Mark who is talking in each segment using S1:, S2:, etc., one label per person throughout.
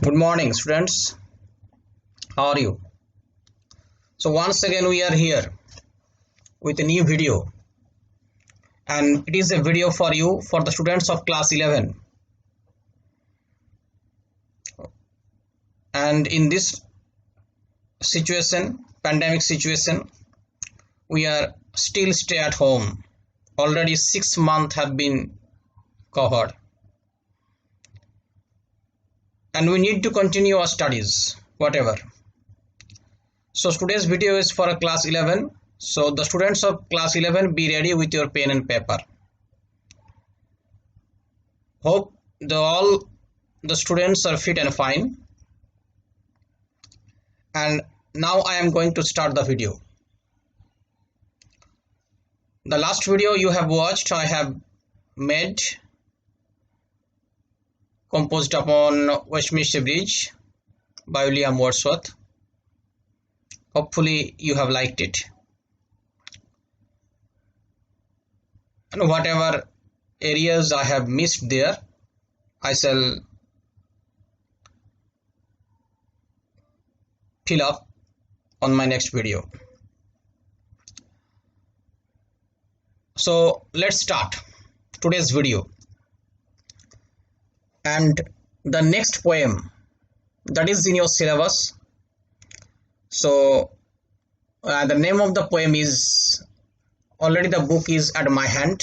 S1: Good morning, students. How are you? So once again we are here with a new video, and it is a video for you for the students of class 11. And in this situation, pandemic situation, we are still stay at home. Already 6 months have been covered, and we need to continue our studies, whatever. So today's video is for a class 11. So the students of class 11, be ready with your pen and paper. Hope all the students are fit and fine. And now I am going to start the video. The last video you have watched, I have made composed upon Westminster Bridge by William Wordsworth. Hopefully you have liked it, and whatever areas I have missed there, I shall fill up on my next video. So let's start today's video. And the next poem that is in your syllabus. So the name of the poem is, already the book is at my hand.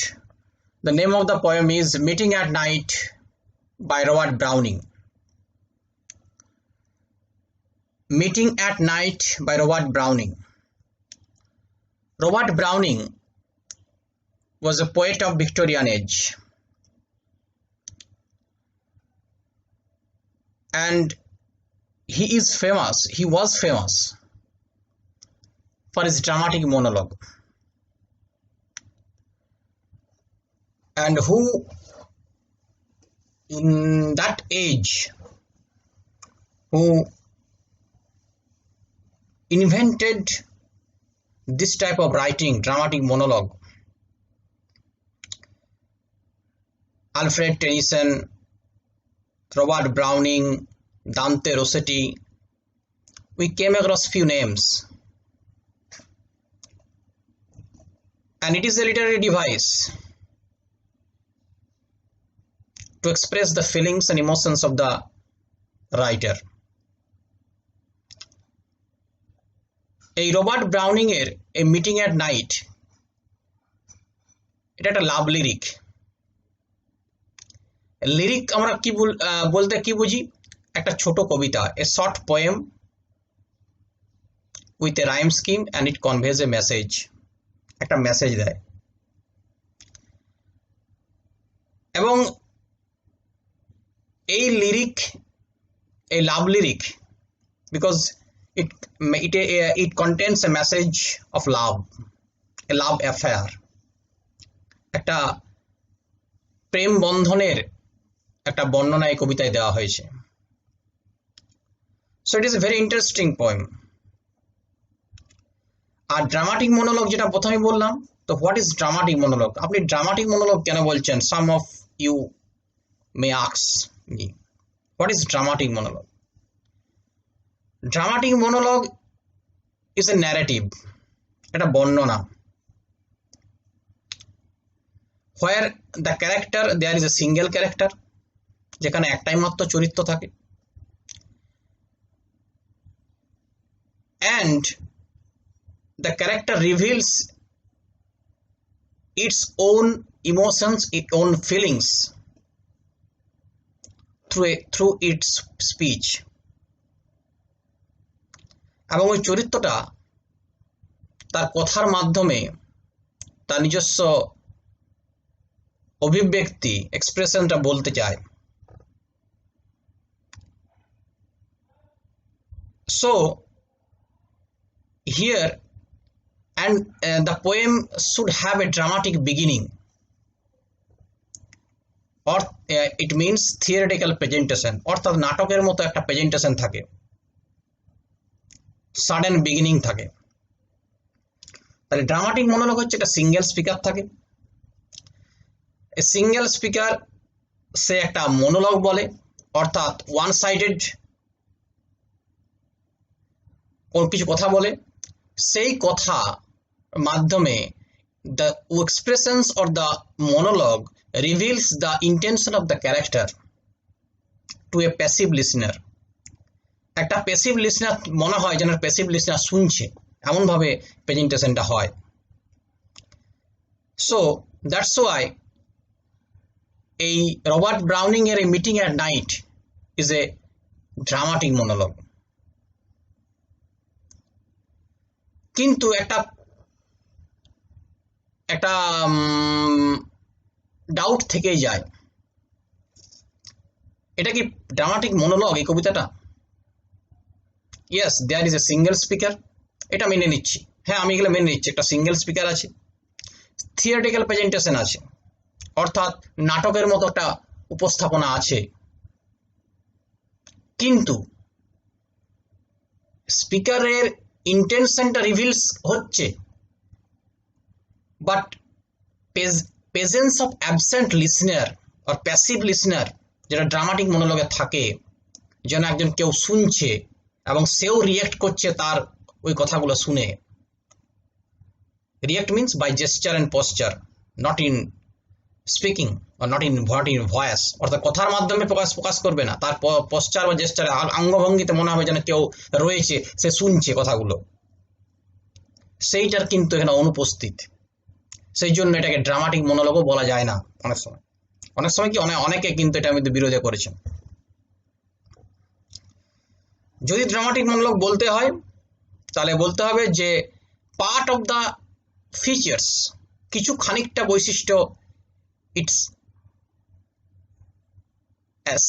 S1: The name of the poem is Meeting at Night by Robert Browning. Meeting at Night by Robert Browning. Robert Browning was a poet of Victorian age, and he was famous for his dramatic monologue, and who in that age who invented this type of writing, dramatic monologue. Alfred Tennyson, Robert Browning, Dante Rossetti. We came across few names, and it is a literary device to express the feelings and emotions of the writer. এই Robert Browning এর এই meeting at night, এটা একটা লাভ lyric. Lyric আমরা কি বলতে কি বুঝি? একটা ছোট কবিতা, a short poem with a rhyme scheme and it conveys a message. একটা মেসেজ দেয়, এবং এই লিরিক, এই love lyric, because it contains a message of love, a love affair, একটা প্রেম বন্ধনের একটা বর্ণনা এই কবিতায় দেওয়া হয়েছে। So it is a very interesting poem. আর ড্রামাটিক মনোলগ যেটা প্রথমে বললাম, তো হোয়াট ইজ ড্রামাটিক মনোলগ? আপনি ড্রামাটিক মনোলগ কেন বলছেন? Some of you may ask me, what is dramatic monologue? Dramatic monologue is a narrative, এটা বর্ণনা, where the character, there is a single character, যেখানে একটাই মাত্র চরিত্র থাকে, and the character reveals its own emotions, its own feelings through its speech. এবং ওই চরিত্রটা তার কথার মাধ্যমে তার নিজস্ব অভিব্যক্তি, এক্সপ্রেশনটা বলতে চায়। So here, and the poem should have a dramatic beginning, or it means theatrical presentation, অর্থাৎ নাটকের মতো একটা প্রেজেন্টেশন থাকে, সাডেন বিগিনিং থাকে। তাহলে ড্রামাটিক মনোলগ হচ্ছে একটা সিঙ্গেল স্পিকার থাকে, সিঙ্গেল স্পিকার সে একটা মনোলগ বলে, অর্থাৎ ওয়ান সাইডেড কোন কিছু কথা বলে, সেই কথা মাধ্যমে the expressions or the monologue reveals the intention of the character to a passive listener. একটা প্যাসিভ লিসনার মনে হয় যেন প্যাসিভ লিসনার শুনছে, এমন ভাবে প্রেজেন্টেশনটা হয়। সো দ্যাটস ওয়াই এই রবার্ট ব্রাউনিং এর meeting at night is a dramatic monologue. কিন্তু একটা ডাউট থেকেই যায়, এটা কি ড্রামাটিক মনোলগ এই কবিতাটা? Yes, there is a single speaker, এটা মেনে নিচ্ছি। হ্যাঁ, আমি এগুলো মেনে নিচ্ছি, একটা সিঙ্গেল স্পিকার আছে, থিওরিটিক্যাল প্রেজেন্টেশন আছে, অর্থাৎ নাটকের মতো একটা উপস্থাপনা আছে। কিন্তু স্পিকারের ইন্টেনশনটা রিভিলস হচ্ছে, but presence of absent listener আর প্যাসিভ লিসনার যেটা ড্রামাটিক মনোলগে থাকে, যেন একজন কেউ শুনছে এবং সেও রিয়েক্ট করছে তার ওই কথাগুলো শুনে। React means by gesture and posture, not in speaking or not in voice, অর্থাৎ কথার মাধ্যমে প্রকাশ করবে না, তার পশ্চার বা জেস্চার অঙ্গভঙ্গিতে মনে হবে যেন কেউ রয়েছে, সে শুনছে কথাগুলো, সেইটার কিন্তু এখানে অনুপস্থিত। সেই জন্য এটাকে ড্রামাটিক মনোলগও বলা যায় না। অনেক সময় কি অনেকে কিন্তু এটার মধ্যে বিরোধ করেছেন। যদি ড্রামাটিক মনোলগ বলতে হয় তাহলে বলতে হবে যে পার্ট অফ দ্য ফিচার্স, কিছু খানিকটা বৈশিষ্ট্য, it's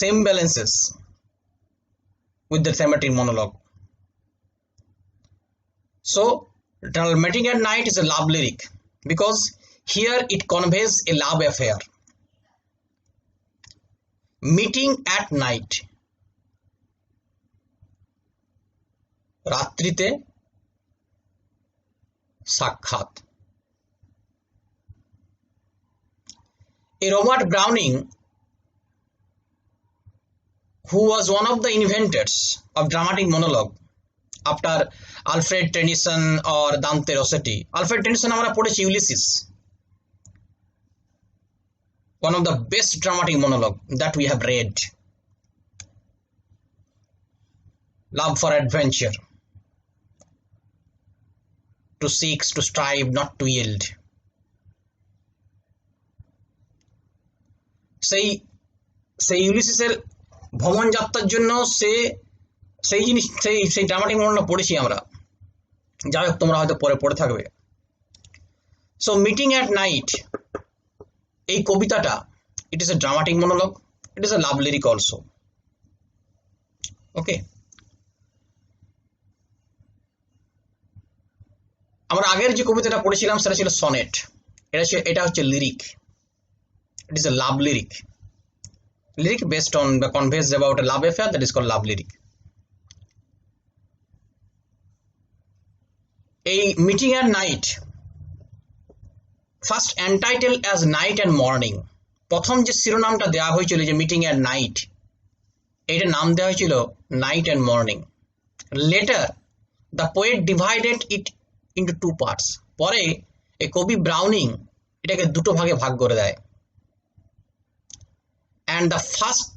S1: semblances with the thematic monologue. So Meeting at Night is a love lyric because here it conveys a love affair. Meeting at night, রাত্রিতে সাক্ষাৎ। Robert Browning, who was one of the inventors of dramatic monologue after Alfred Tennyson or Dante Rossetti. Alfred Tennyson আমরা পড়েছি Ulysses, one of the best dramatic monologue that we have read. Love for adventure, to seek, to strive, not to yield. সেই ইউলিসিসের ভ্রমণ যাত্রার জন্য সেই dramatic monologue পড়েছি আমরা, যাই হোক তোমরা হয়তো পড়ে থাকবে। সো মিটিং অ্যাট নাইট এই কবিতাটা, it is a dramatic monologue, it is a love lyric also. Okay, আমরা আগের যে কবিতাটা পড়েছিলাম সেটা ছিল সনেট, এটা হচ্ছে lyric, it is a love lyric based on the conveys about a love affair, that is called love lyric. A Meeting at Night, first entitled as Night and Morning, প্রথম যে শিরোনামটা দেওয়া হয়েছিল যে মিটিং এট নাইট, এইটা নাম দেওয়া হয়েছিল night and morning. Later the poet divided it into two parts, পরে এই কবি ব্রাউনিং এটাকে দুটো ভাগে ভাগ করে দেয়। And the first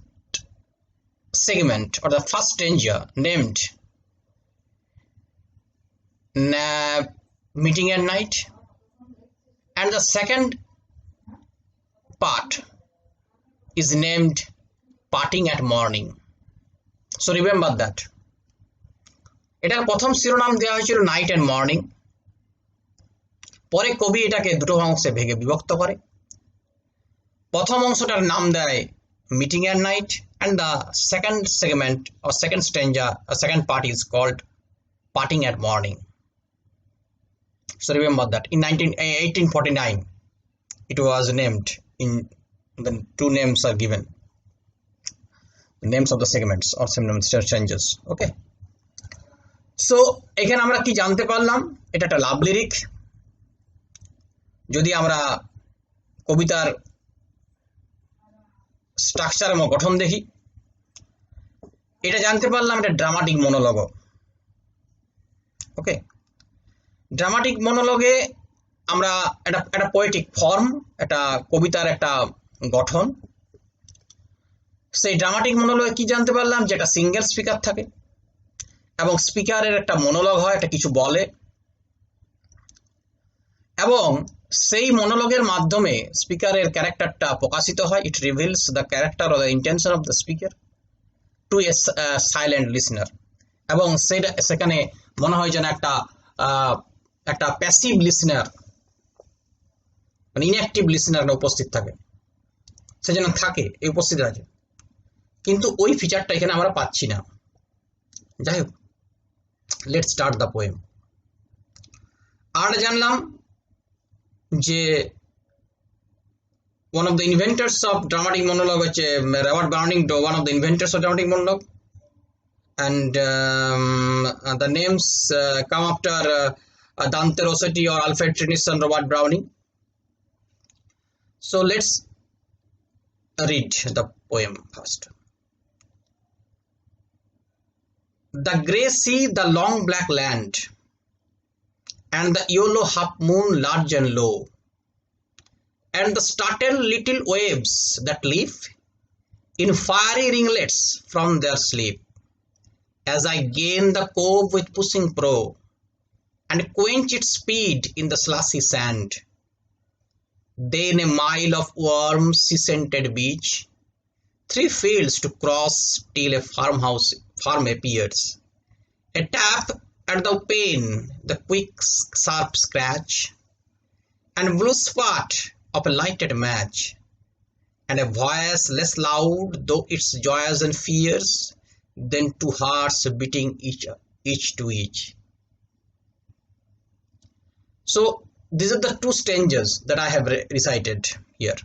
S1: segment or the first stanza named Meeting at Night, and the second part is named Parting at Morning. So remember that. এটার প্রথম শিরোনাম দেওয়া হয়েছিল নাইট অ্যান্ড মর্নিং, পরে কবি এটাকে দুটো অংশে ভেঙে বিভক্ত করে। প্রথম অংশটার নাম দেয় Meeting at Night, and the second segment or second stanza, second part is called Parting at Morning. So remember that in 1849 it was named, in the two names are given, the names of the segments or stanzas. Okay, so এখানে আমরা কি জানতে পারলাম, এটা একটা লাভ lyric. যদি আমরা কবিতার স্ট্রাকচার এবং গঠন দেখি, এটা জানতে পারলাম এটা ড্রামাটিক মনোলগ। ওকে, ড্রামাটিক মনোলগে আমরা একটা পোয়েটিক ফর্ম, একটা কবিতার একটা গঠন। সেই ড্রামাটিক মনোলগে কি জানতে পারলাম, যে একটা সিঙ্গেল স্পিকার থাকে এবং স্পিকারের একটা মনোলগ হয়, একটা কিছু বলে, এবং সেই মনোলগের মাধ্যমে স্পিকারের ক্যারেক্টারটা প্রকাশিত হয়। It reveals the character or the intention of the speaker to a silent listener. এবং সেখানে মনে হয় যেন একটা প্যাসিভ লিসনার, মানে ইনঅ্যাক্টিভ লিসনার উপস্থিত থাকে, সে যেন থাকে, এই উপস্থিত আছে, কিন্তু ওই ফিচারটা এখানে আমরা পাচ্ছি না। যাই হোক, লেটস স্টার্ট দ্য পোয়েম। আর জানলাম যে one of the inventors of dramatic monologue হচ্ছে Robert Browning, one of the inventors of dramatic monologue, and the names come after Dante Rossetti or Alfred Tennyson, Robert Browning. So let's read the poem first. The grey sea, the long black land, and the yellow half moon large and low, and the startled little waves that leap in fiery ringlets from their sleep, as I gain the cove with pushing prow, and quench its speed in the slushy sand. Then a mile of warm sea-scented beach, 3 fields to cross till a farm appears, a tap at the pane, the quick sharp scratch, and blue spot of a lighted match, and a voice less loud though its joys and fears, than 2 hearts beating each to each. So these are the 2 stanzas that I have recited here.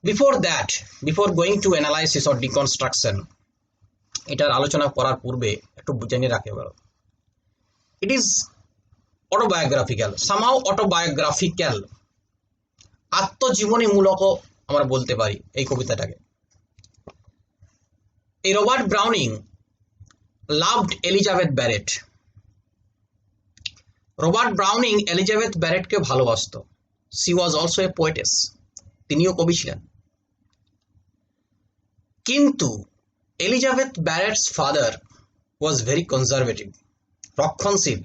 S1: Before going to analysis or deconstruction, এটার আলোচনা করার পূর্বে একটু জেনে রাখতে পারো, it is autobiographical, somehow autobiographical, আত্মজীবনীমূলকও আমরা বলতে পারি এই কবিতাটাকে। এই Robert Browning loved Elizabeth Barrett. Robert Browning Elizabeth ব্যারেটকে ভালোবাসত। She was also a poetess, তিনিও কবি ছিলেন। কিন্তু Elizabeth Barrett's father was very conservative, রক্ষণশীল।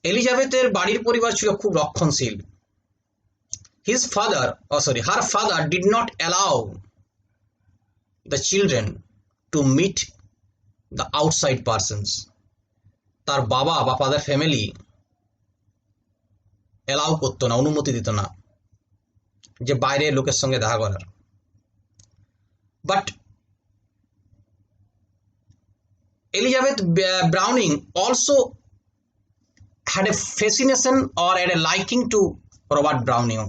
S1: এলিজাবেথের বাড়ির পরিবার ছিল খুব রক্ষণশীল। her father did not allow the children to meet the outside persons. তার বাবা বা ফাদার ফ্যামিলি এলাও করতো না, অনুমতি দিত না যে বাইরে লোকের সঙ্গে দেখা করার। But Elizabeth Browning also had a fascination or had a liking to Robert Browning.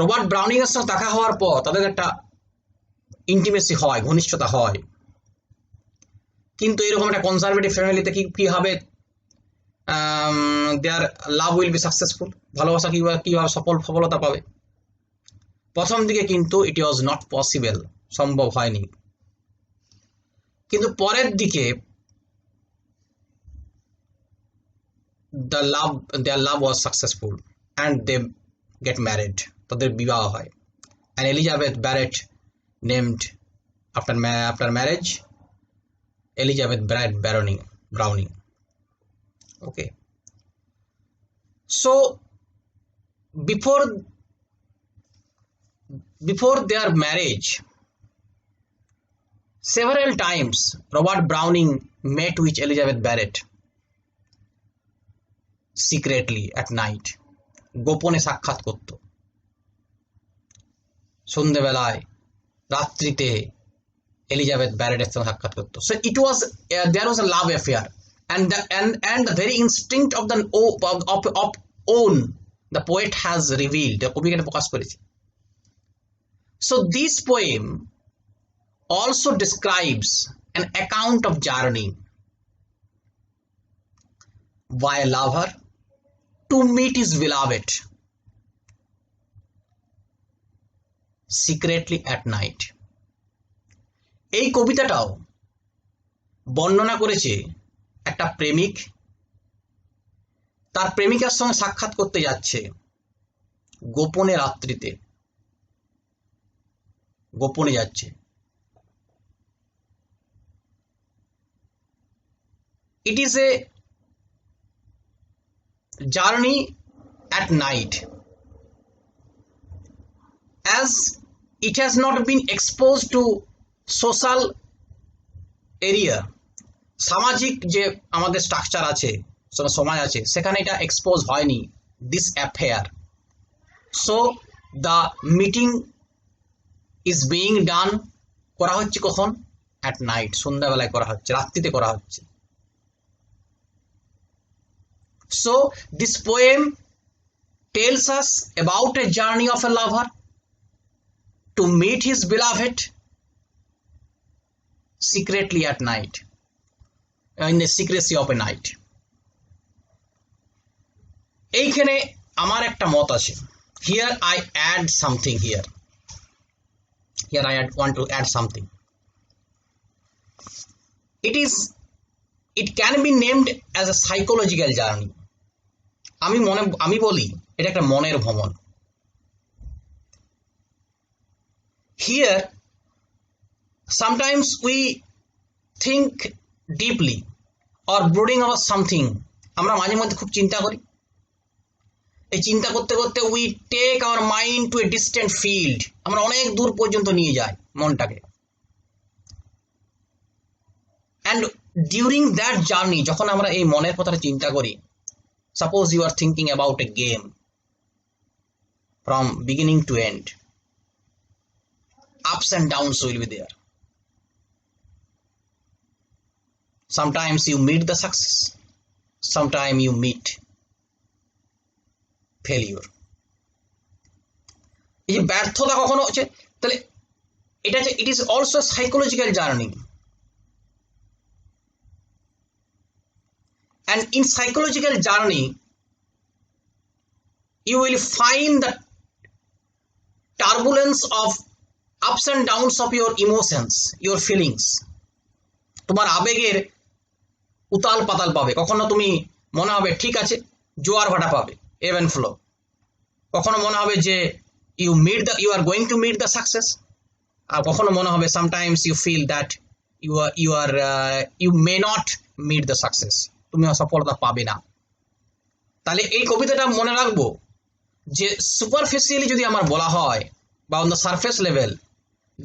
S1: Robert Browning এর সঙ্গে দেখা হওয়ার পর তাদের একটা ইন্টিমেসি হয়, ঘনিষ্ঠতা হয়। কিন্তু এরকম একটা কনজারভেটিভ ফ্যামিলিতে কি হবে, দেয়ার লাভ উইল বি সাকসেসফুল, ভালোবাসা কিভাবে সফলতা পাবে। প্রথম দিকে কিন্তু ইট ওয়াজ নট পসিবল, সম্ভব হয়নি। কিন্তু পরের দিকে their love was successful and they get married, তাদের বিবাহ হয়। and Elizabeth Barrett named after marriage Elizabeth Barrett Browning. Okay, so before their marriage, several times Robert Browning met with Elizabeth Barrett secretly at night, গোপনে সাক্ষাৎ করত। সন্ধ্যেবেলায়, রাত্রিতে Elizabeth ব্যারেটের সঙ্গে সাক্ষাৎ করত। So it was there was a love affair and the very instinct of the own the poet has revealed, কবি এখানে প্রকাশ করেছে। So this poem also describes an account of journey by a lover to meet his beloved secretly at night. এই কবিতাটাও বর্ণনা করেছে একটা প্রেমিক তার প্রেমিকার সঙ্গে সাক্ষাৎ করতে যাচ্ছে গোপনে, রাত্রিতে গোপনে যাচ্ছে। It is a journey at night, as it has not been exposed to social area. সামাজিক যে আমাদের স্ট্রাকচার আছে, সমাজ আছে, সেখানে এটা এক্সপোজ হয়নি, this affair. So the meeting is being done, করা হচ্ছে কখন? অ্যাট নাইট, সন্ধ্যাবেলায় করা হচ্ছে, রাত্রিতে করা হচ্ছে। So this poem tells us about a journey of a lover to meet his beloved secretly at night, in the secrecy of a night. এইখানে আমার একটা মত আছে। Here I add something here. Here I want to add something. It can be named as a psychological journey. আমি বলি এটা একটা মনের ভ্রমণ। Here sometimes we think deeply or brooding about something. আমরা মাঝে মধ্যে খুব চিন্তা করি। এই চিন্তা করতে করতে we take our mind to a distant field. আমরা অনেক দূর পর্যন্ত নিয়ে যাই মনটাকে। And during that journey, যখন আমরা এই মনের কথাটা চিন্তা করি, suppose you are thinking about a game from beginning to end, ups and downs will be there. Sometimes you meet the success, sometimes you meet failure. এই যে ব্যর্থতা কখনো হচ্ছে, তাহলে এটা যে it is also a psychological journey. And in psychological journey, you will find the turbulence of ups and downs of your emotions, your feelings. তোমার আবেগের উতাল পাতাল পাবে। কখনো তুমি মনে হবে ঠিক আছে, জোয়ার ভাটা পাবে, ebb and flow. কখনো মনে হবে যে you are going to meet the success, আর কখনো মনে হবে sometimes you feel that you may not meet the success, তুমি সফলতা পাবে না। তাহলে এই কবিতাটা মনে রাখবো যে সুপারফিশিয়ালি যদি আমার বলা হয় বা on the surface level,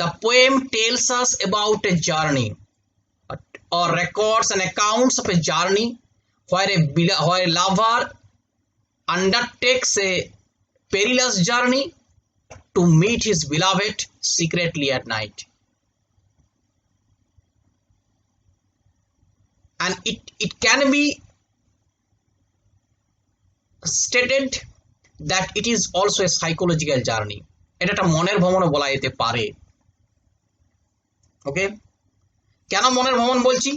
S1: the poem tells us about a journey or records and accounts of a journey where a lover undertakes a perilous journey to meet his beloved secretly at night. And it can be stated that it is also a psychological journey. এটা একটা মনের ভ্রমণও বলা যেতে পারে। ওকে, কেন মনের ভ্রমণ বলছি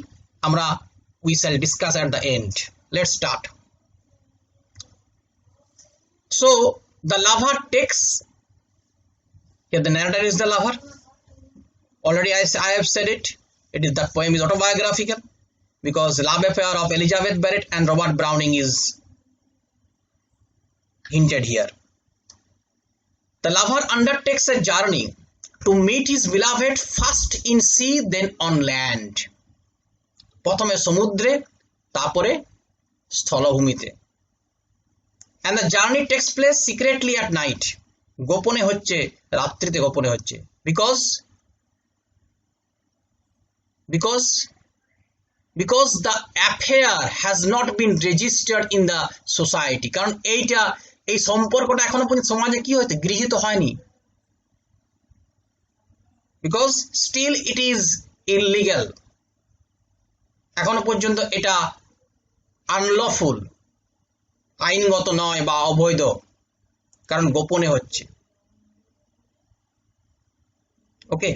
S1: আমরা we shall discuss at the end. Let's start. So the lover takes, here the narrator is the lover. Already I have said it. The poem is autobiographical because love affair of Elizabeth Barrett and Robert Browning is hinted here. The lover undertakes a journey to meet his beloved first in sea, then on land. প্রথমে সমুদ্রে, তারপরে স্থলভূমিতে। And the journey takes place secretly at night. গোপনে হচ্ছে, রাত্রিতে গোপনে হচ্ছে। Because the affair has not been registered in the society. কারণ এই সম্পর্কটা এখনো পর্যন্ত সমাজে কি হয়েছে, গৃহীত হয়নি। Because still it is illegal. এখনো পর্যন্ত এটা আনলফুল, আইনগত নয় বা অবৈধ, কারণ গোপনে হচ্ছে। ওকে,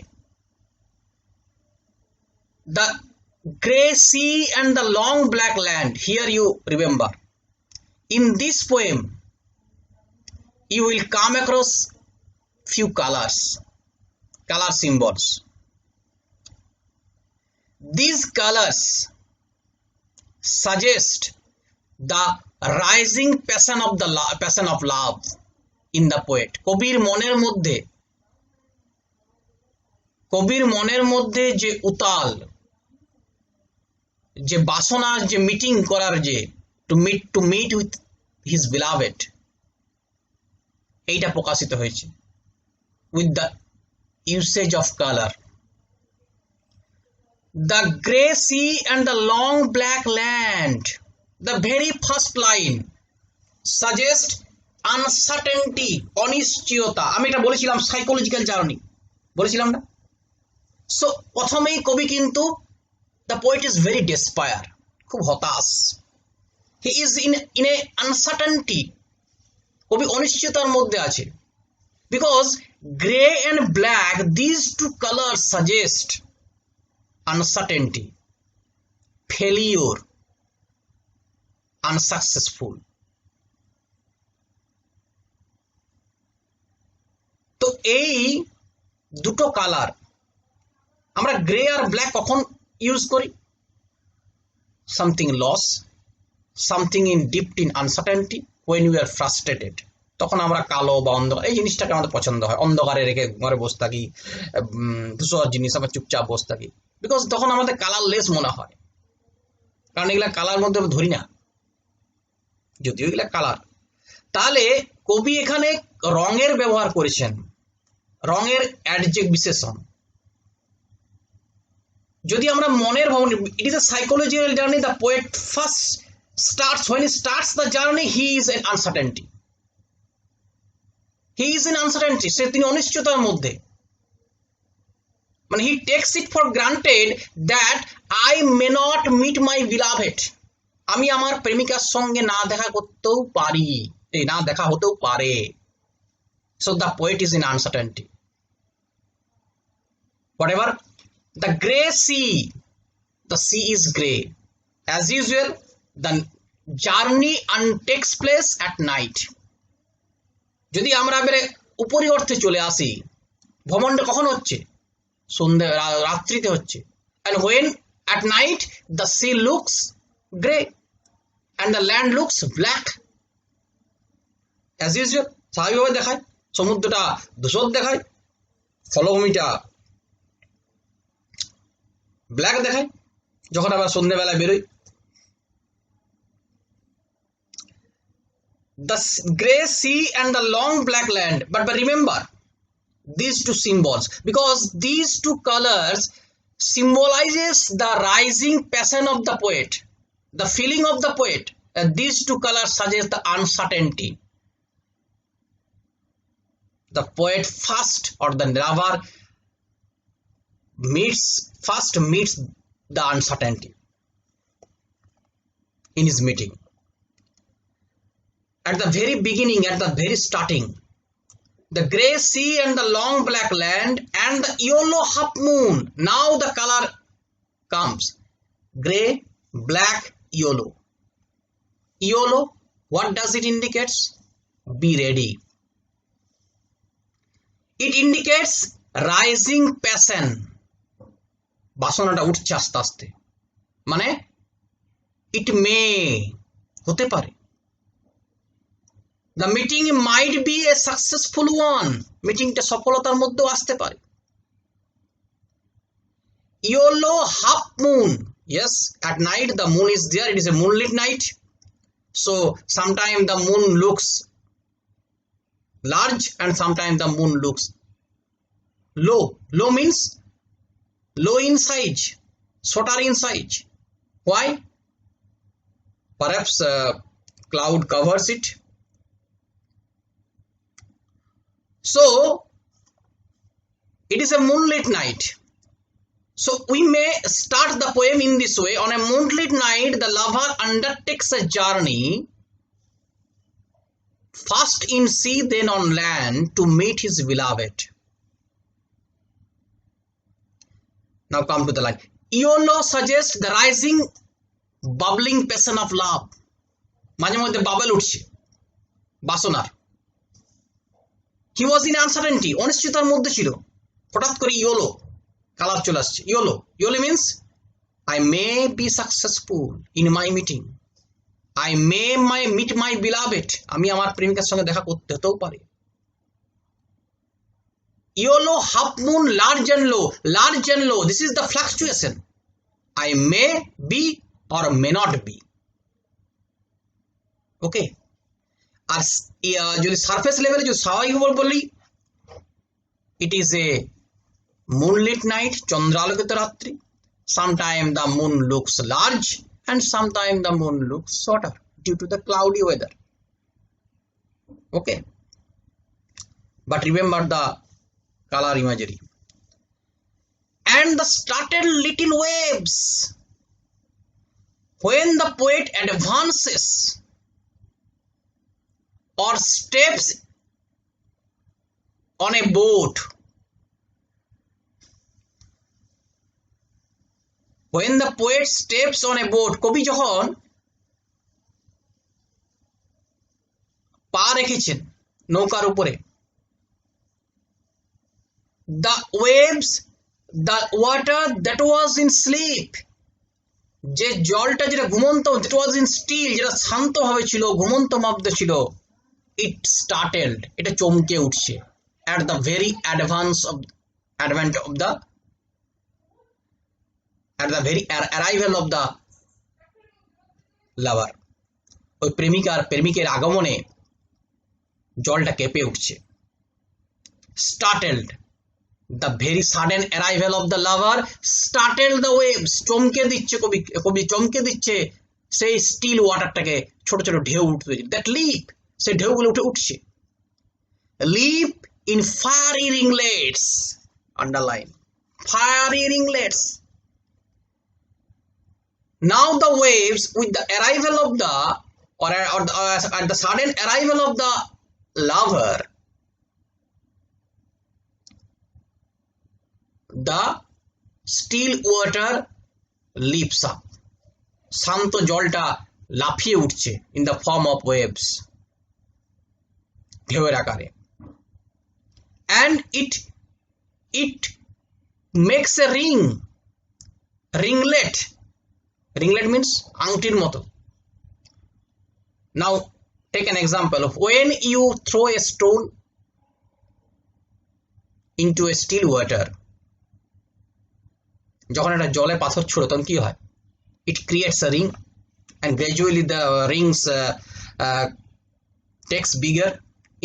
S1: the grey sea and the long black land, here you remember, in this poem you will come across few color symbols. these colors suggest the rising passion of love in the poet. কবির মনের মধ্যে যে উতাল, যে বাসনা, যে meeting করার, যে to meet with his beloved, এইটা প্রকাশিত হয়েছে with the usage of color. The grey sea and the long black land, the very first line suggest uncertainty, অনিশ্চয়তা. আমি এটা বলেছিলাম সাইকোলজিক্যাল জার্নি, বলেছিলাম না? সো প্রথমেই কবি কিন্তু the poet is very despair, খুব হতাশ. he is in a uncertainty, কবি অনিশ্চয়তার মধ্যে আছে. because grey and black, these two colors suggest uncertainty, failure, unsuccessful. তো এই দুটো কালার আমরা গ্রে আর ব্ল্যাক কখন ইউজ করি? Something loss, something in dipped in uncertainty, when you are frustrated, তখন আমরা কালো বা অন্ধকার এই জিনিসটাকে আমাদের পছন্দ হয়. অন্ধকারে রেখে ঘরে বসে থাকি, ধূসর জিনিস আমরা চুপচাপ বসে থাকি, বিকজ তখন আমাদের কালারলেস মনে হয়, কারণ এগুলা কালার মধ্যে ধরি না, যদিও এগুলা কালার. তাহলে কবি এখানে রঙের ব্যবহার করেছেন, রঙের অ্যাডজেক্ট বিশেষণ. যদি আমরা মনের ভাবনা, ইট is A psychological journey. The poet first starts, when he starts the journey, he is in uncertainty. He is in uncertainty, সে তিনি অনিশ্চয়তার মধ্যে. মানে he takes it for granted that I may not meet my beloved, আমি আমার প্রেমিকার সঙ্গে না দেখা করতেও পারি, না দেখা হতেও পারে. So the poet is in uncertainty. Whatever the grey sea, the sea is grey. As usual, the journey takes place at night. যদি আমরা উপরি অর্থে চলে আসি, ভ্রমণটা কখন হচ্ছে? সন্ধ্যে, রাত্রিতে হচ্ছে. and when at night the sea looks grey and the land looks black. as usual, স্বাভাবিকভাবে দেখায়, সমুদ্রটা ধূসর দেখায়, ফলভূমিটা ব্ল্যাক দেখায় যখন আমরা সন্ধ্যেবেলায় বেরোই. The grey sea and the long black land, but remember these two symbols, because these two colors symbolizes the rising passion of the poet, the feeling of the poet. These two colors suggest the uncertainty. The poet first, or the lover first meets the uncertainty in his meeting. At the very beginning, at the very starting, the grey sea and the long black land and the yellow half moon. Now the color comes, grey, black, yellow. Yellow, what does it indicate? Be ready. It indicates rising passion. বাসনাটা উঠছে আস্তে আস্তে, মানে it may, হতে পারে. The meeting might be a successful one. মিটিংটা সফলতার মধ্যেও আসতে পারে. Yellow half moon. Yes, at night the moon is there. It is a moonlit night. So sometimes the moon looks large and sometimes the moon looks low. Low means low in size, shorter in size. Why? Perhaps cloud covers it. So it is a moonlit night. So we may start the poem in this way. On a moonlit night, the lover undertakes a journey, first in sea, then on land, to meet his beloved. Now come to the line. Yellow suggests the rising, bubbling passion of love. মাঝে মধ্যে bubble উঠছে বাসনার. He was in uncertainty, অনিশ্চয়তার মধ্যে ছিল, হঠাৎ করে yellow colour চলে আসছে. Yellow means I may be successful in my meeting. I may meet my beloved. আমি আমার প্রেমিকার সঙ্গে দেখা করতে হতেও পারে। YOLO, half moon, large and low. Large and low, this is the fluctuation. I may be or may not be. Okay. আর যদি surface লেভেলে যদি স্বাভাবিক বলি, it is a moonlit night, চন্দ্রালোকিত রাত্রি. Sometimes the moon looks large and sometimes the moon looks shorter due to the cloudy weather. Okay. But remember the color imagery. And the started little waves. When the poet advances or steps on a boat, when the poet steps on a boat, কবি যখন পা রেখেছেন নৌকার উপরে, the waves, the water that was in sleep, যে জলটা যেটা ঘুমন্ত, that was in still, যেটা শান্ত ভাবে ছিল, ঘুমন্ত মধ্যে ছিল, it startled, এটা চমকে উঠছে at the very advent of the at the very arrival of the lover. ওই প্রেমিকের আগমনে জলটা কেঁপে উঠছে। startled, the very sudden arrival of the lover startled the waves, চমকে দিচ্ছে কবি চমকে দিচ্ছে সেই স্টিল ওয়াটারটাকে, ছোট ছোট ঢেউ উঠতে, that leap, সেই ঢেউগুলো উঠছে। leap in fiery ringlets, underline fiery ringlets. Now the waves with the arrival of the at the sudden arrival of the lover, the still water leaps up, শান্ত জলটা লাফিয়ে উঠছে in the form of waves, ঢেউয়ের আকারে, and it makes a ringlet means আংটির মতো. Now take an example of when you throw a stone into a still water, যখন একটা জলে পাথর ছোড়ো তখন কি হয়? It creates a ring and gradually the rings takes bigger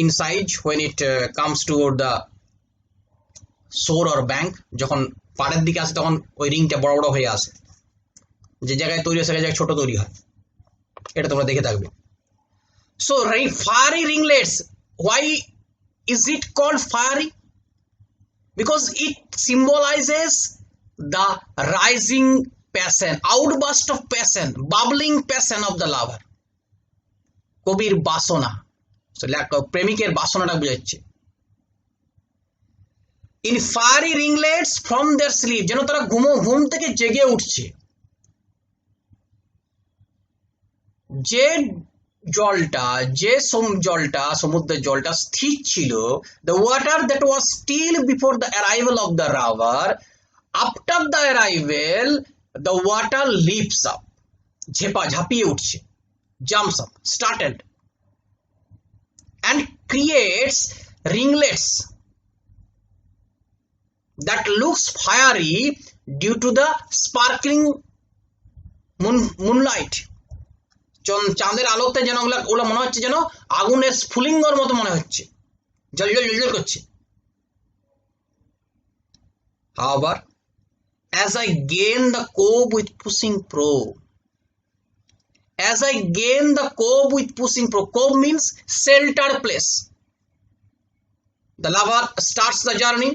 S1: in size when it comes toward the shore or bank. যখন পাড়ের দিকে আসে তখন ওই রিংটা বড় বড় হয়ে আসে, যে জায়গায় তৈরি হয় সে জায়গায় ছোট তৈরি হয়, এটা তোমরা দেখে থাকবে। So fiery ringlets, why is it called fiery? Because it symbolizes the rising passion, outburst of passion, bubbling passion of the lover. কবির বাসনা, প্রেমিকের বাসনাটা বোঝাচ্ছে। In fiery ringlets from their sleep, যেন তারা ঘুম থেকে জেগে উঠছে। যে জলটা সমুদ্রের জলটা স্থির ছিল, the water that was still before the arrival of the lover, after the arrival the water leaps up, ঝাঁপিয়ে উঠছে, jumps up, startled, and creates ringlets that looks fiery due to the sparkling moonlight. চাঁদের আলোতে যেন ওগুলো মনে হচ্ছে যেন আগুনের স্ফুলিঙ্গর মতো মনে হচ্ছে, জ্বল করছে। However, as I gain the cove with pushing prow, cove means shelter place, the lover starts the journey.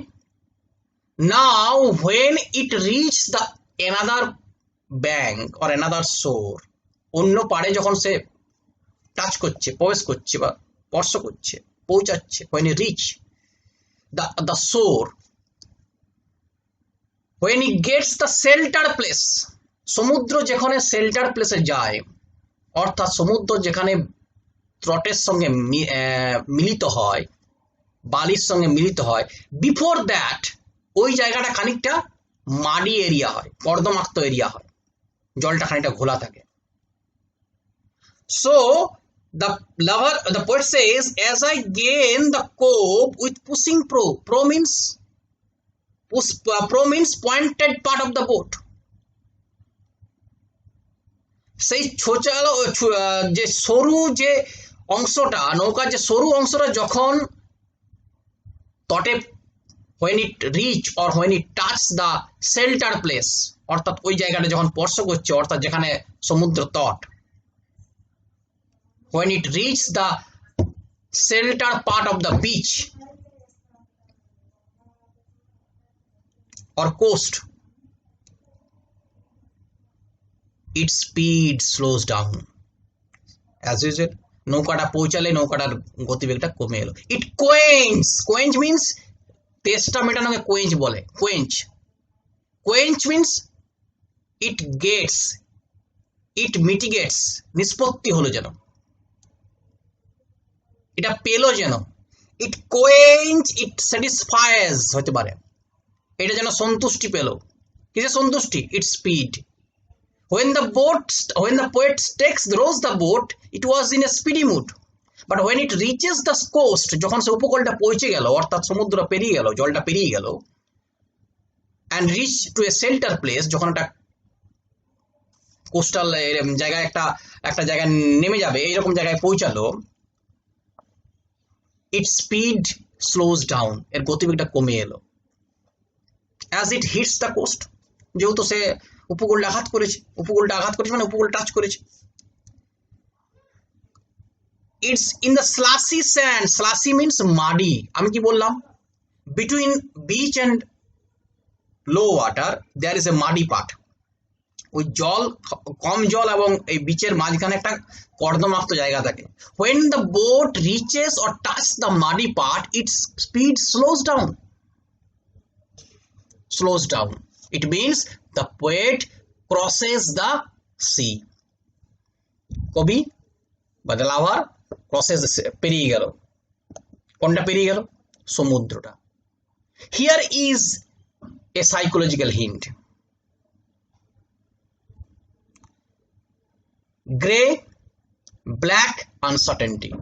S1: Now when it reaches the another bank or another shore, অন্য পাড়ে যখন সে টাচ করছে, প্রবেশ করছে বা স্পর্শ করছে, পৌঁছাচ্ছে, when it reach the shore, when it gets the shelter place, সমুদ্র যেখানে শেল্টার প্লেসে যায়, অর্থাৎ সমুদ্র যেখানে তটের সঙ্গে মিলিত হয়, বালির সঙ্গে মিলিত হয়, বিফোর দ্যাট ওই জায়গাটা খানিকটা মাডি এরিয়া হয়, কর্দমাক্ত এরিয়া হয়, জলটা খানিকটা ঘোলা থাকে। So the poet says, as I gain the cove with pushing pro. Pro means pointed part of the boat. সেই ছোচালো যে সরু যে অংশটা, নৌকার যে সরু অংশটা যখন তটে when it reach or when it touch the shelter place, অর্থাৎ ওই জায়গাটা যখন স্পর্শ করছে, অর্থাৎ যেখানে সমুদ্র তট, when it reach the shelter part of the beach or coast, its speed slows down. As usual, নৌকাটা পৌঁছালে নৌকাটার গতিবেগটা কমে এলো। It quench means তেষ্টা মেটানোকে quench বলে। Quench means it mitigates, নিষ্পত্তি হলো যেন, এটা পেলো যেন। It quench, it satisfies হতে পারে, এটা যেন সন্তুষ্টি পেলো। কিসে সন্তুষ্টি? Its speed. When the poet rows the boat, it was in a speedy mood. But when it reaches the coast, যখন সে উপকূলটা পৌঁছে গেল, অর্থাৎ সমুদ্র পেরিয়ে গেল, জলটা পেরিয়ে গেল, and reach to a shelter place, যখন একটা কোস্টাল জায়গায় একটা জায়গায় নেমে যাবে, এইরকম জায়গায় পৌঁছালো, its speed slows down, এর গতিবেগটা কমে এলো। As it hits the coast, যেহেতু সে উপকূলটা আঘাত করেছে মানে উপকূল টাচ করেছে। It's in the slushy sand. Slushy means muddy. আমি কি বললাম? Between beach and low water there is a muddy part. ওই জল, কম জল এবং এই বিচের মাঝখানে একটা কর্দমাক্ত জায়গা থাকে। When the boat reaches or touches the muddy part, its speed slows down. It means the poet crosses the sea. কবি বা the lover crosses the sea, পেরিয়ে গেল। কোনটা পেরিয়ে গেল? সমুদ্রটা। Here is a psychological hint. Gray, black, uncertainty.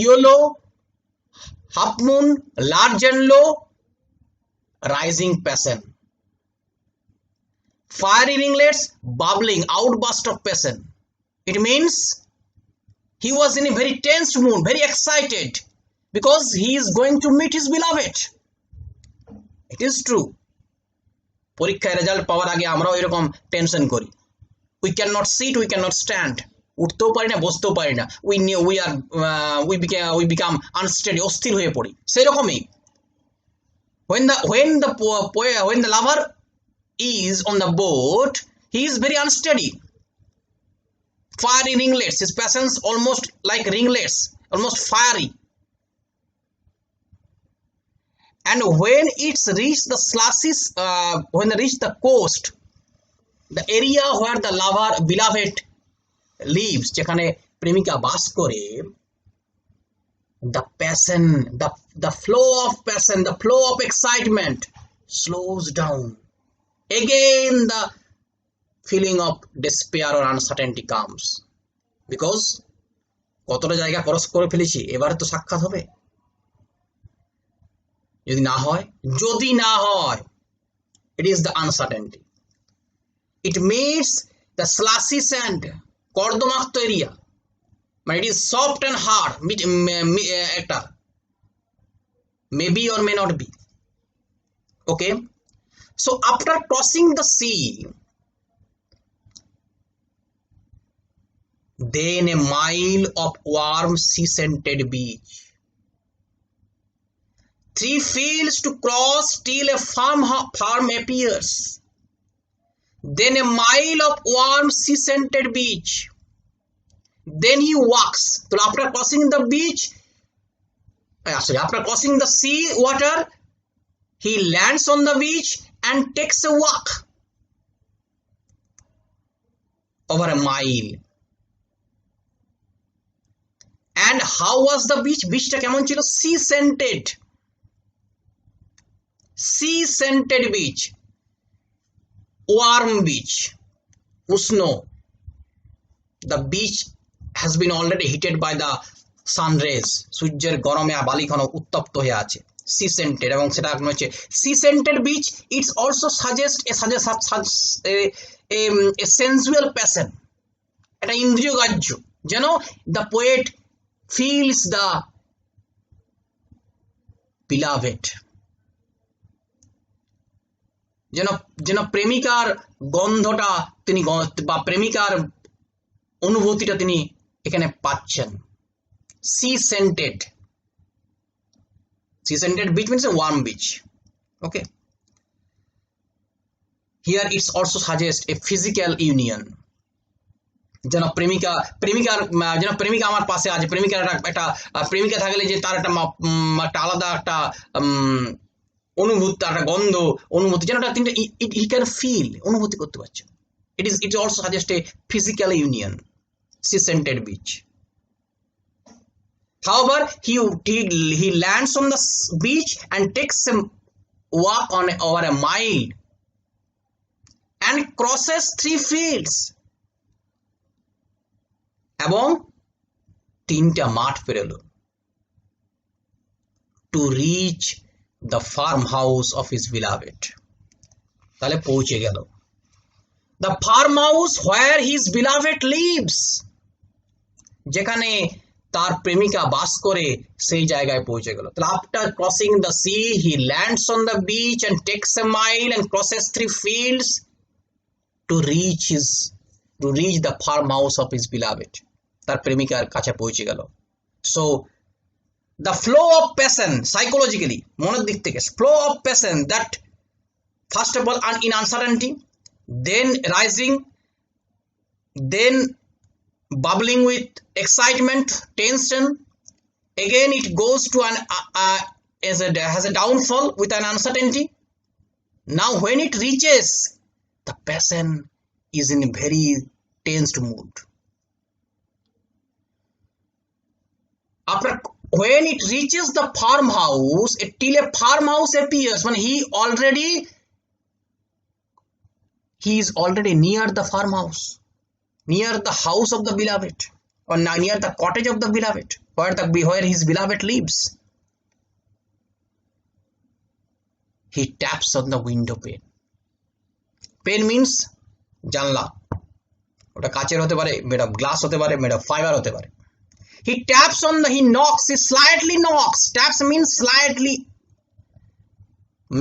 S1: Yellow, half moon, large and low, rising passion. Fiery ringlets, bubbling outburst of passion. It means he was in a very tense mood, very excited, because he is going to meet his beloved. It is true. পরীক্ষায় result পাওয়ার আগে আমরাও এরকম tension করি। We cannot sit, we cannot stand. উঠতেও পারি না, বসতেও পারি না। We become unsteady, অস্থির হয়ে পড়ি। সেরকমই when the lover is on the boat, he is very unsteady. Fiery ringlets, his passions almost like ringlets, almost fiery. And when it's reached the when they reach the coast, the area where the beloved lives, যেখানে প্রেমিকা বাস করে, the passion, the flow of passion, the flow of excitement slows down. Again the feeling of despair or uncertainty comes, because কতটা জায়গা cross করে ফেলেছি, এবারে তো সাক্ষাৎ হবে। যদি না হয়, it is the uncertainty. It meets the slushy sand, কর্দমাক্ত এরিয়া, মানে it is soft and hard, একটা maybe or may not be. Okay, so after crossing the sea, then a mile of warm sea-scented beach, 3 fields to cross till a farm appears, then a mile of warm sea-scented beach, then he walks. So after crossing the sea water, he lands on the beach and takes a walk over a mile. And how was the beach? Beachটা কেমন ছিল? sea scented beach, warm beach, উষ্ণ, the beach has been already heated by the sun rays, সূর্যের গরমে বালিঘন উত্তপ্ত হয়ে আছে। sea scented, এবং সেটা হচ্ছে sea scented beach, it's also suggest a sensual passion, এটা ইন্দ্রিয়গ্রাহ্য, যেন the poet feels the beloved, যেন প্রেমিকার গন্ধটা তিনি বা প্রেমিকার অনুভূতিটা তিনি এখানে পাচ্ছেন। sea scented beach means a warm beach. Okay, here it's also suggests a physical union, যেন প্রেমিকা আমার পাশে আছে, প্রেমিকার একটা প্রেমিকা থাকলে যে তার একটা আলাদা একটা অনুভূতি, একটা গন্ধ অনুভূতি, যেন তিনি হি ক্যান ফিল, অনুভূতি করতে পারছে। it also suggests a physical union, sea scented beach. However, he lands on the beach and takes a walk over a mile and crosses 3 fields, এবং 3টা মাঠ পেরোলো to reach the farmhouse of his beloved, তাহলে পৌঁছে গেল the farmhouse where his beloved lives, যেখানে তার প্রেমিকা বাস করে সেই জায়গায় পৌঁছে গেল। After crossing the sea, he lands on the beach and takes a mile and crosses 3 fields to reach the farmhouse of his beloved, তার প্রেমিকার কাছে পৌঁছে গেল। So the flow of passion, psychologically, মনের দিক থেকে flow of passion, that first of all in uncertainty, then rising, then bubbling with excitement, tension, again it goes to an has a downfall with an uncertainty. Now when it reaches, the passion is in a very tensed mood. After when it reaches the farmhouse, till a farmhouse appears, when he is already near the farmhouse, near the house of the beloved, or near the cottage of the beloved, where his beloved lives. He taps on the window pane. Pane means জানলা, ওটা কাচের হতে পারে, made of glass হতে পারে, made of fiber হতে পারে। He taps on he knocks, he slightly knocks. Taps means slightly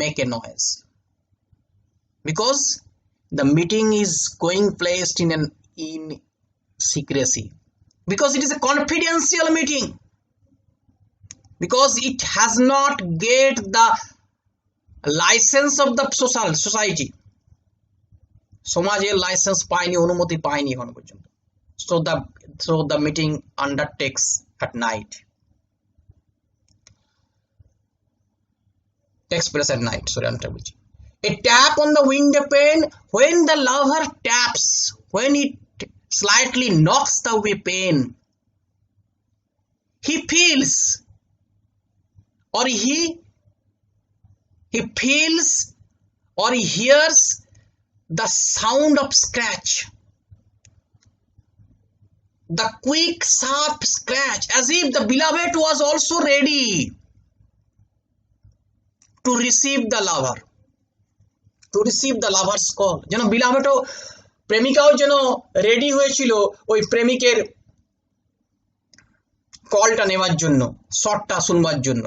S1: make a noise, because the meeting is going placed in secrecy, because it is a confidential meeting, because it has not get the license of the society, সমাজের licence পায়নি, অনুমতি পায়নি এখন পর্যন্ত। So the meeting undertakes at night, takes place at night. A tap on the window pane, when the lover taps, when it slightly knocks the pane, he feels, or he feels or he hears the sound of scratch, the quick sharp scratch, as if the beloved was also ready to receive the lover's call, যেন belovedও প্রেমিকাও যেন ready হয়েছিল ওই প্রেমিকের কলটা নেওয়ার জন্য, শটটা শুনবার জন্য।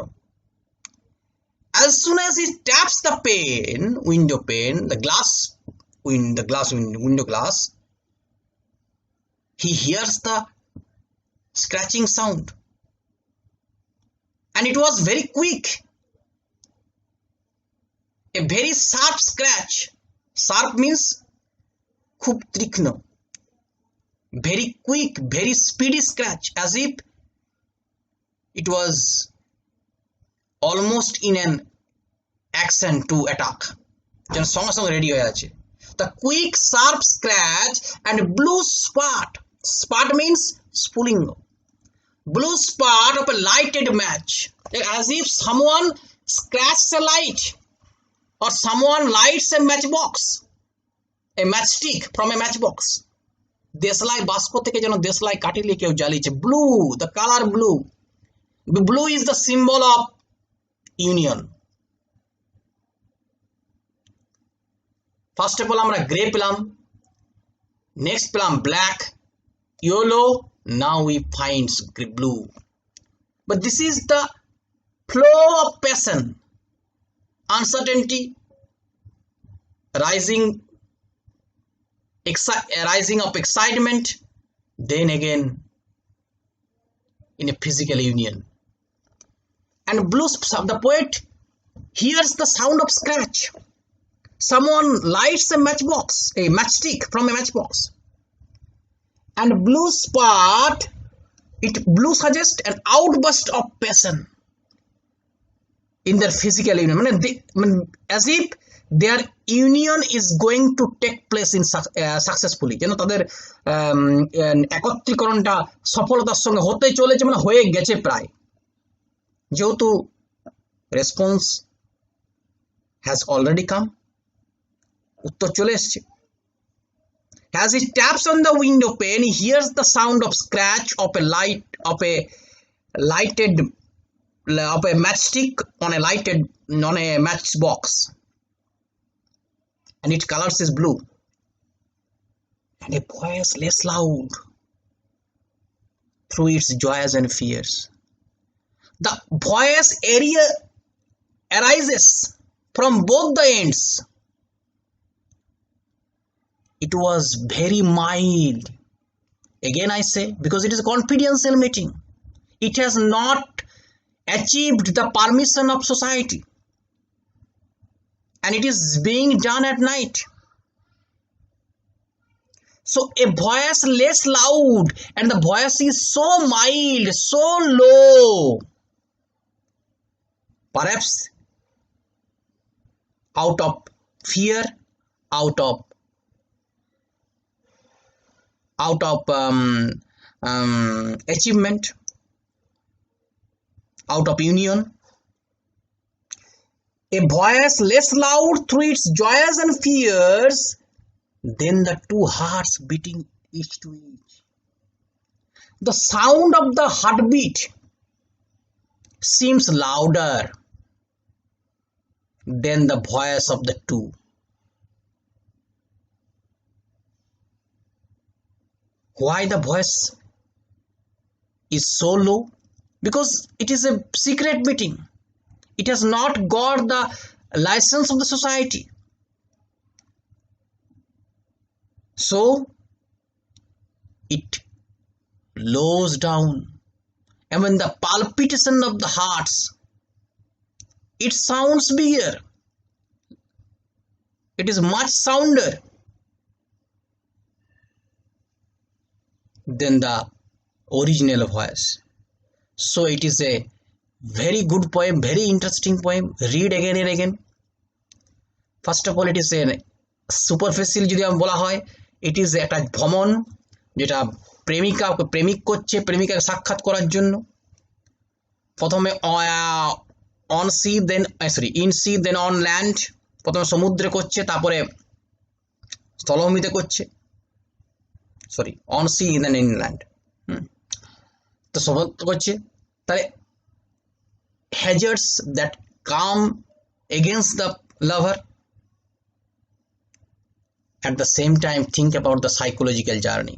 S1: As soon as he taps the window pane, window glass, he hears the scratching sound, and it was very quick, a very sharp scratch. Sharp means খুব তীক্ষ্ণ, very quick, very speedy scratch, as if it was almost in an action to attack, যেন সঙ্গে সঙ্গে ready হয়ে আছে। The quick sharp scratch and blue spot means spooling, blue spot of a lighted match, as if someone scratches a light or someone lights a matchbox, a matchstick from a matchbox. দেশলাই বাষ্প থেকে যেন দেশলাই কাটিলে কেউ জ্বালিয়েছে। Blue, the color blue. Blue is the symbol of union. First of all আমরা grey পেলাম, নেক্সট পেলাম black, yellow, now we find blue. But this is the flow of passion, uncertainty, rising of excitement, then again in a physical union. And blues, the poet hears the sound of scratch. Someone lights a matchbox, a matchstick from a matchbox. And blues part, blue suggests an outburst of passion in their physical union. As if their union is going to take place in successfully. যেন তাদের একত্রীকরণটা সফলতার সঙ্গে হতে চলেছে, মানে হয়ে গেছে প্রায়, যেহেতু রেসপন্স হ্যাজ অলরেডি কাম, উত্তর চলে এসছে। As he taps on the window pane, he hears the sound of scratch of a matchstick on a matchbox, and its colors is blue. And a voice less loud through its joys and fears. The voice area arises from both the ends. It was very mild. Again I say, because it is a confidential meeting. It has not achieved the permission of society. And it is being done at night. So a voice less loud, and the voice is so mild, so low. Perhaps out of fear, out of achievement, out of union. A voice less loud through its joys and fears than the two hearts beating each to each. The sound of the heartbeat seems louder than the voice of the two. Why the voice is so low? Because it is a secret meeting. It has not got the license of the society. So it lows down. And when the palpitation of the hearts, it sounds bigger. It is much sounder than the original voice. So it is a very good poem, very interesting poem. Read again and again. First of all, it is a superficial, যদি আমি বলা হয়, it is একটা ভ্রমণ, যেটা প্রেমিক করছে প্রেমিকাকে সাক্ষাৎ করার জন্য। প্রথমে on sea then in sea then on land, প্রথমে সমুদ্রে করছে, তারপরে স্থলভূমিতে করছে, অন সি দেন ইনল্যান্ড, তো সমুদ্র করছে। তাহলে hazards that come against the lover, at the same time think about the psychological journey.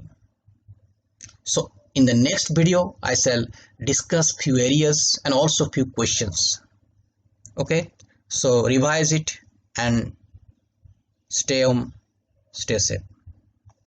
S1: So in the next video I shall discuss few areas and also few questions. Okay, so revise it and stay home, stay safe.